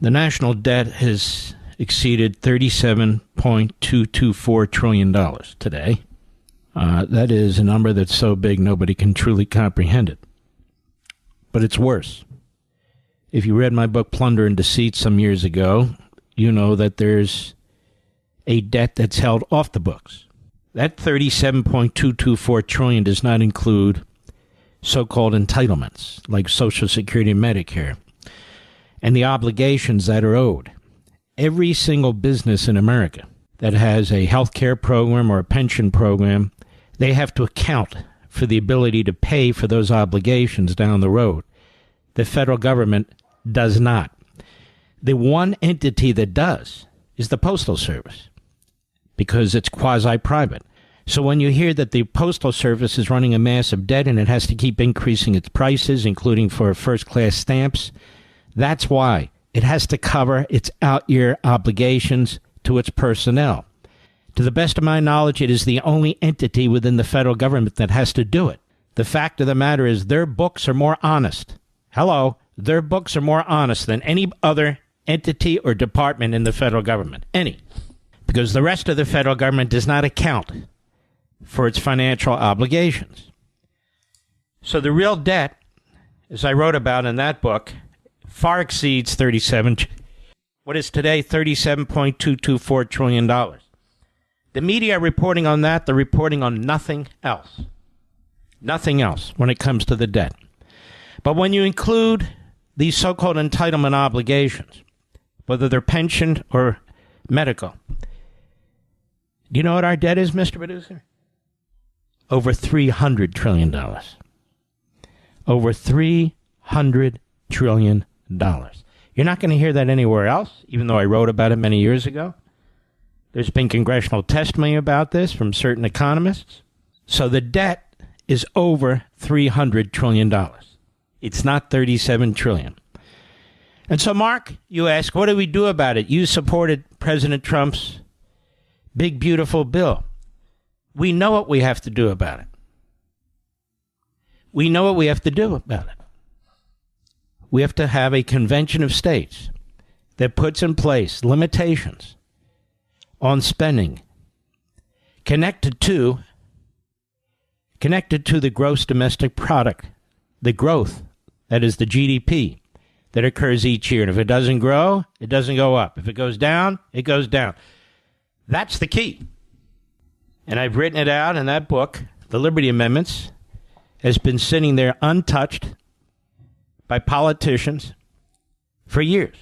The national debt has exceeded $37.224 trillion today. That is a number that's so big nobody can truly comprehend it. But it's worse. If you read my book, Plunder and Deceit, some years ago, you know that there's a debt that's held off the books. That $37.224 trillion does not include so-called entitlements like Social Security and Medicare and the obligations that are owed. Every single business in America that has a health care program or a pension program, they have to account for the ability to pay for those obligations down the road. The federal government does not. The one entity that does is the Postal Service, because it's quasi-private. So when you hear that the Postal Service is running a massive debt and it has to keep increasing its prices, including for first-class stamps, that's why. It has to cover its out-year obligations to its personnel. To the best of my knowledge, it is the only entity within the federal government that has to do it. The fact of the matter is their books are more honest. Hello, their books are more honest than any other entity or department in the federal government. Any. Because the rest of the federal government does not account for its financial obligations. So the real debt, as I wrote about in that book, far exceeds what is today $37.224 trillion. The media are reporting on that. They're reporting on nothing else. Nothing else when it comes to the debt. But when you include these so-called entitlement obligations, whether they're pension or medical, do you know what our debt is, Mr. Producer? Over $300 trillion. Over $300 trillion. You're not going to hear that anywhere else, even though I wrote about it many years ago. There's been congressional testimony about this from certain economists. So the debt is over $300 trillion. It's not $37 trillion. And so, Mark, you ask, what do we do about it? You supported President Trump's big, beautiful bill. We know what we have to do about it. We know what we have to do about it. We have to have a convention of states that puts in place limitations on spending connected to the gross domestic product, the growth, that is the GDP, that occurs each year. And if it doesn't grow, it doesn't go up. If it goes down, it goes down. That's the key. And I've written it out in that book. The Liberty Amendments has been sitting there untouched by politicians for years.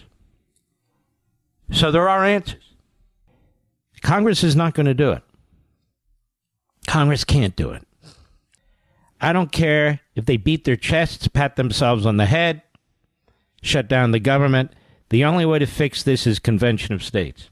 So there are answers. Congress is not going to do it. Congress can't do it. I don't care if they beat their chests, pat themselves on the head, shut down the government. The only way to fix this is convention of states.